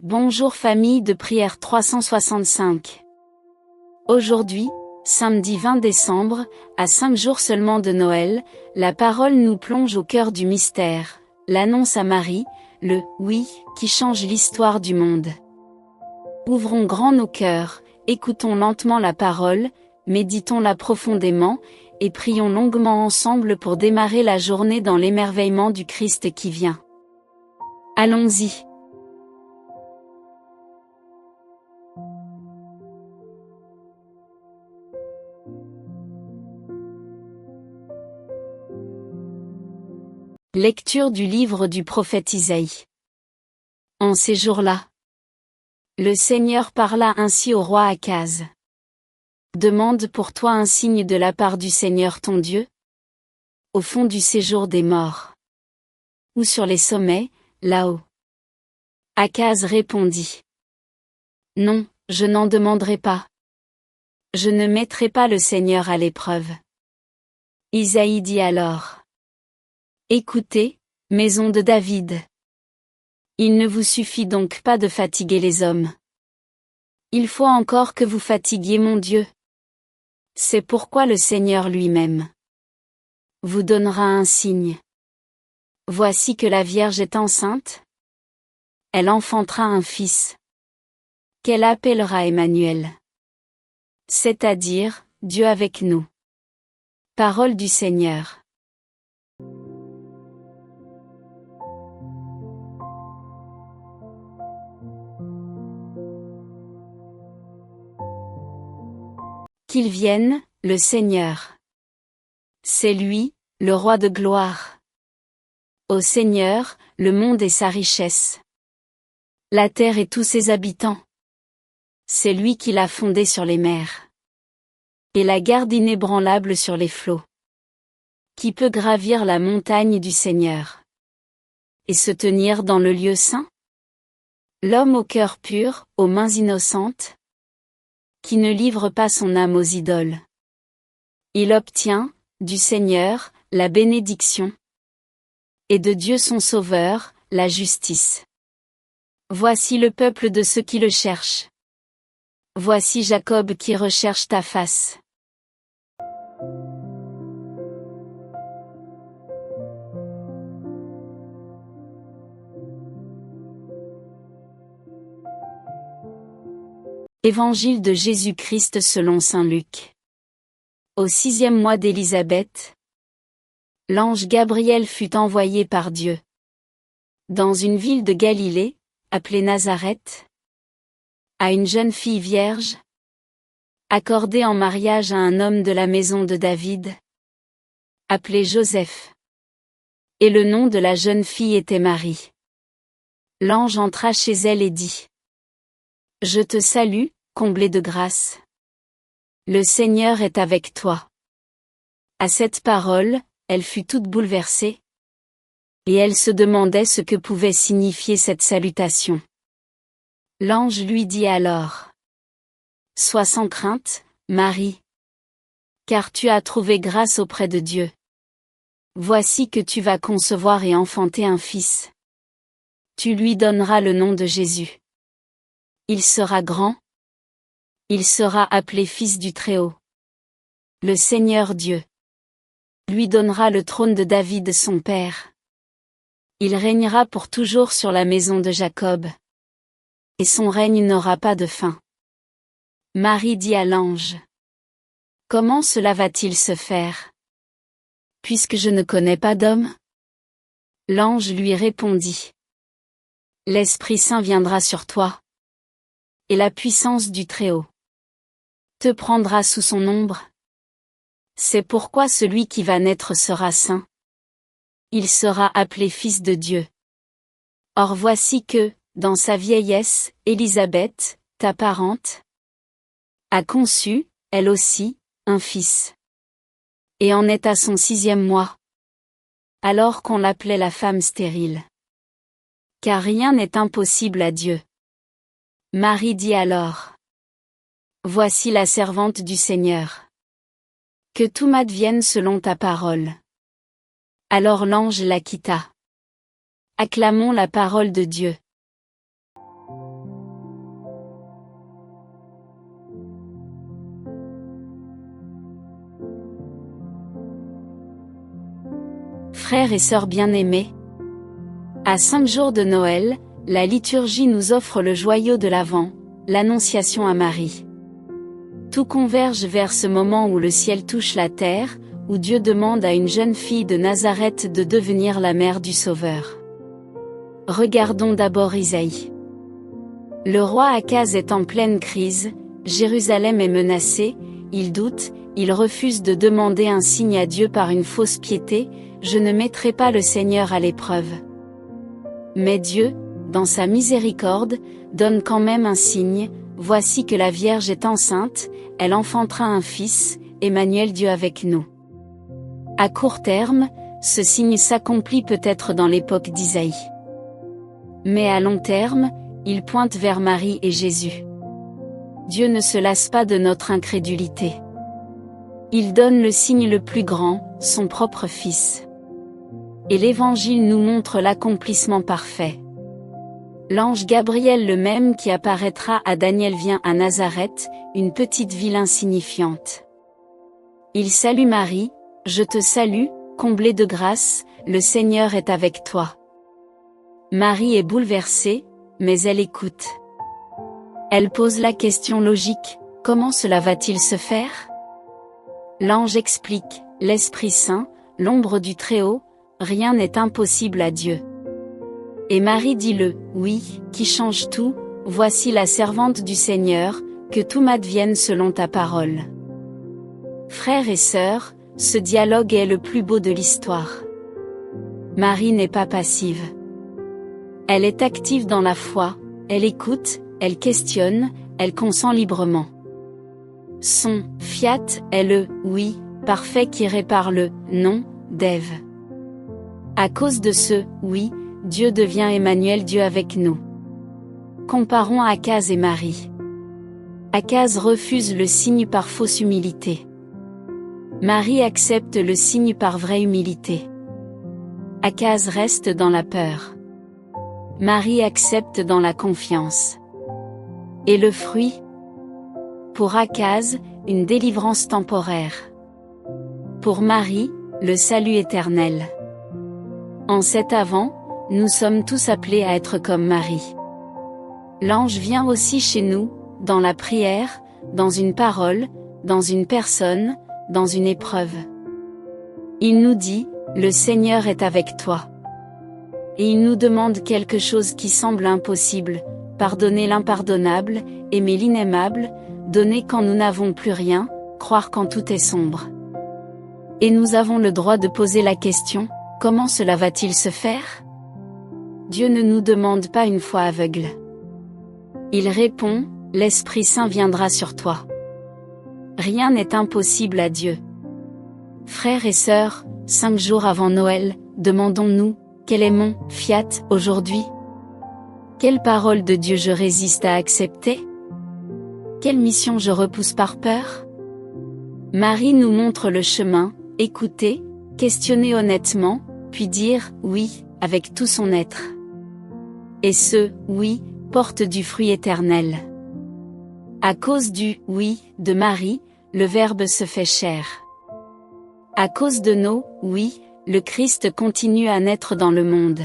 Bonjour famille de prière 365. Aujourd'hui, samedi 20 décembre, à 5 jours seulement de Noël, la parole nous plonge au cœur du mystère, l'annonce à Marie, le « oui » qui change l'histoire du monde. Ouvrons grand nos cœurs, écoutons lentement la parole, méditons-la profondément, et prions longuement ensemble pour démarrer la journée dans l'émerveillement du Christ qui vient. Allons-y. Lecture du livre du prophète Isaïe. En ces jours-là, le Seigneur parla ainsi au roi Akaz. Demande pour toi un signe de la part du Seigneur ton Dieu, au fond du séjour des morts, ou sur les sommets, là-haut. Akaz répondit. Non, je n'en demanderai pas. Je ne mettrai pas le Seigneur à l'épreuve. Isaïe dit alors. Écoutez, maison de David. Il ne vous suffit donc pas de fatiguer les hommes. Il faut encore que vous fatiguiez mon Dieu. C'est pourquoi le Seigneur lui-même vous donnera un signe. Voici que la Vierge est enceinte. Elle enfantera un fils, qu'elle appellera Emmanuel. C'est-à-dire, Dieu avec nous. Parole du Seigneur. Qu'il vienne, le Seigneur. C'est lui, le roi de gloire. Ô Seigneur, le monde et sa richesse. La terre et tous ses habitants. C'est lui qui l'a fondée sur les mers. Et la garde inébranlable sur les flots. Qui peut gravir la montagne du Seigneur? Et se tenir dans le lieu saint? L'homme au cœur pur, aux mains innocentes? Qui ne livre pas son âme aux idoles. Il obtient, du Seigneur, la bénédiction. Et de Dieu son Sauveur, la justice. Voici le peuple de ceux qui le cherchent. Voici Jacob qui recherche ta face. Évangile de Jésus-Christ selon saint Luc. Au 6e mois d'Élisabeth, l'ange Gabriel fut envoyé par Dieu dans une ville de Galilée, appelée Nazareth, à une jeune fille vierge, accordée en mariage à un homme de la maison de David, appelé Joseph. Et le nom de la jeune fille était Marie. L'ange entra chez elle et dit. Je te salue, comblée de grâce. Le Seigneur est avec toi. À cette parole, elle fut toute bouleversée. Et elle se demandait ce que pouvait signifier cette salutation. L'ange lui dit alors. Sois sans crainte, Marie. Car tu as trouvé grâce auprès de Dieu. Voici que tu vas concevoir et enfanter un fils. Tu lui donneras le nom de Jésus. Il sera grand. Il sera appelé Fils du Très-Haut. Le Seigneur Dieu lui donnera le trône de David son père. Il régnera pour toujours sur la maison de Jacob. Et son règne n'aura pas de fin. Marie dit à l'ange. Comment cela va-t-il se faire? Puisque je ne connais pas d'homme? L'ange lui répondit. L'Esprit Saint viendra sur toi. Et la puissance du Très-Haut te prendra sous son ombre. C'est pourquoi celui qui va naître sera saint. Il sera appelé Fils de Dieu. Or voici que, dans sa vieillesse, Élisabeth, ta parente, a conçu, elle aussi, un fils. Et en est à son 6e mois. Alors qu'on l'appelait la femme stérile. Car rien n'est impossible à Dieu. Marie dit alors. Voici la servante du Seigneur. Que tout m'advienne selon ta parole. Alors l'ange la quitta. Acclamons la parole de Dieu. Frères et sœurs bien-aimés, à 5 jours de Noël, la liturgie nous offre le joyau de l'Avent, l'Annonciation à Marie. Tout converge vers ce moment où le ciel touche la terre, où Dieu demande à une jeune fille de Nazareth de devenir la mère du Sauveur. Regardons d'abord Isaïe. Le roi Akaz est en pleine crise, Jérusalem est menacée, il doute, il refuse de demander un signe à Dieu par une fausse piété, je ne mettrai pas le Seigneur à l'épreuve. Mais Dieu, dans sa miséricorde, donne quand même un signe, voici que la Vierge est enceinte, elle enfantera un fils, Emmanuel Dieu avec nous. À court terme, ce signe s'accomplit peut-être dans l'époque d'Isaïe. Mais à long terme, il pointe vers Marie et Jésus. Dieu ne se lasse pas de notre incrédulité. Il donne le signe le plus grand, son propre Fils. Et l'Évangile nous montre l'accomplissement parfait. L'ange Gabriel le même qui apparaîtra à Daniel vient à Nazareth, une petite ville insignifiante. Il salue Marie, « Je te salue, comblée de grâce, le Seigneur est avec toi. » Marie est bouleversée, mais elle écoute. Elle pose la question logique, comment cela va-t-il se faire? L'ange explique, l'Esprit Saint, l'ombre du Très-Haut, rien n'est impossible à Dieu. Et Marie dit le « oui » qui change tout, voici la servante du Seigneur, que tout m'advienne selon ta parole. Frères et sœurs, ce dialogue est le plus beau de l'histoire. Marie n'est pas passive. Elle est active dans la foi, elle écoute, elle questionne, elle consent librement. Son « fiat » est le « oui » parfait qui répare le « non » d'Ève. À cause de ce « oui », Dieu devient Emmanuel Dieu avec nous. Comparons Akaz et Marie. Akaz refuse le signe par fausse humilité. Marie accepte le signe par vraie humilité. Akaz reste dans la peur. Marie accepte dans la confiance. Et le fruit? Pour Akaz, une délivrance temporaire. Pour Marie, le salut éternel. En cet Avant, nous sommes tous appelés à être comme Marie. L'ange vient aussi chez nous, dans la prière, dans une parole, dans une personne, dans une épreuve. Il nous dit, le Seigneur est avec toi. Et il nous demande quelque chose qui semble impossible, pardonner l'impardonnable, aimer l'inaimable, donner quand nous n'avons plus rien, croire quand tout est sombre. Et nous avons le droit de poser la question, comment cela va-t-il se faire? Dieu ne nous demande pas une foi aveugle. Il répond, l'Esprit Saint viendra sur toi. Rien n'est impossible à Dieu. Frères et sœurs, 5 jours avant Noël, demandons-nous, quel est mon « fiat » aujourd'hui? Quelle parole de Dieu je résiste à accepter? Quelle mission je repousse par peur? Marie nous montre le chemin, écouter, questionner honnêtement, puis dire « oui » avec tout son être. Et ce « oui » porte du fruit éternel. À cause du « oui » de Marie, le Verbe se fait chair. À cause de nos « oui », le Christ continue à naître dans le monde.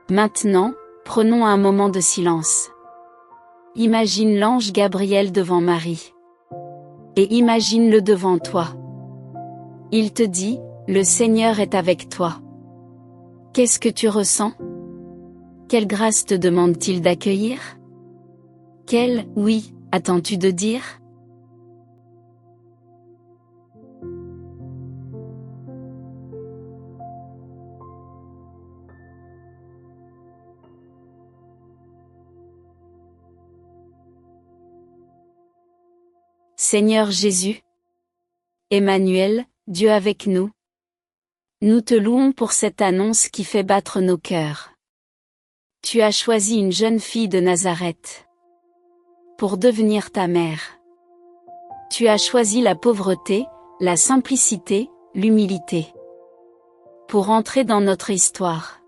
Maintenant, prenons un moment de silence. Imagine l'ange Gabriel devant Marie. Et imagine-le devant toi. Il te dit, le Seigneur est avec toi. Qu'est-ce que tu ressens? Quelle grâce te demande-t-il d'accueillir? Quel « oui » attends-tu de dire? Seigneur Jésus, Emmanuel, Dieu avec nous. Nous te louons pour cette annonce qui fait battre nos cœurs. Tu as choisi une jeune fille de Nazareth pour devenir ta mère. Tu as choisi la pauvreté, la simplicité, l'humilité pour entrer dans notre histoire.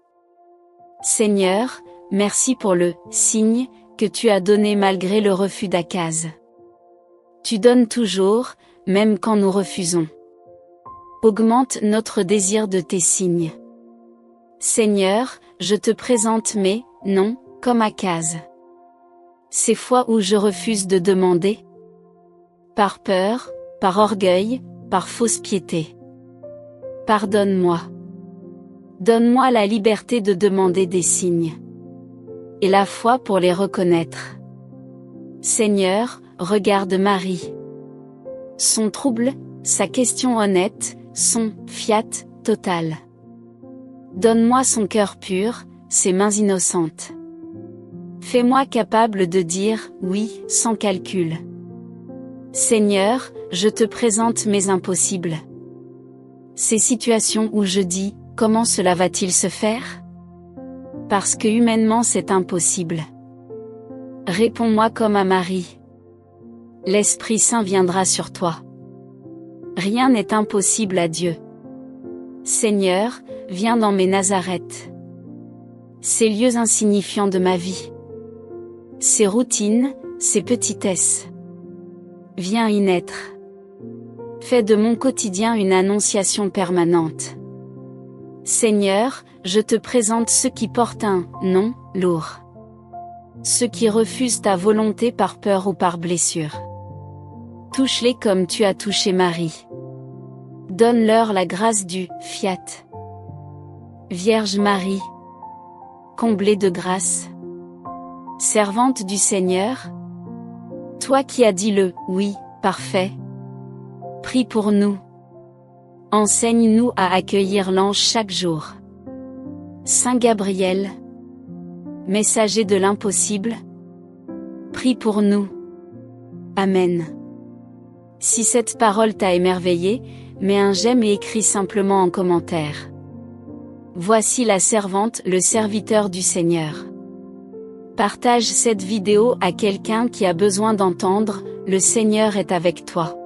Seigneur, merci pour le signe que tu as donné malgré le refus d'Akaz. Tu donnes toujours, même quand nous refusons. Augmente notre désir de tes signes. Seigneur, je te présente mes non comme Akaz. Ces fois où je refuse de demander, par peur, par orgueil, par fausse piété. Pardonne-moi. Donne-moi la liberté de demander des signes. Et la foi pour les reconnaître. Seigneur, regarde Marie. Son trouble, sa question honnête, son fiat total. Donne-moi son cœur pur, ses mains innocentes. Fais-moi capable de dire oui sans calcul. Seigneur, je te présente mes impossibles. Ces situations où je dis, comment cela va-t-il se faire? Parce que humainement c'est impossible. Réponds-moi comme à Marie. L'Esprit Saint viendra sur toi. Rien n'est impossible à Dieu. Seigneur, viens dans mes Nazareth. Ces lieux insignifiants de ma vie. Ces routines, ces petitesses. Viens y naître. Fais de mon quotidien une annonciation permanente. Seigneur, je te présente ceux qui portent un nom lourd. Ceux qui refusent ta volonté par peur ou par blessure. Touche-les comme tu as touché Marie. Donne-leur la grâce du fiat. Vierge Marie, comblée de grâce, servante du Seigneur, toi qui as dit le oui parfait, prie pour nous. Enseigne-nous à accueillir l'ange chaque jour. Saint Gabriel, messager de l'impossible, prie pour nous. Amen. Si cette parole t'a émerveillé, mets un j'aime et écris simplement en commentaire. Voici la servante, le serviteur du Seigneur. Partage cette vidéo à quelqu'un qui a besoin d'entendre, le Seigneur est avec toi.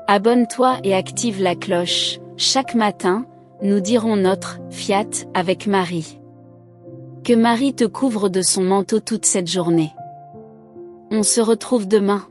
Abonne-toi et active la cloche, chaque matin, nous dirons notre fiat avec Marie. Que Marie te couvre de son manteau toute cette journée. On se retrouve demain.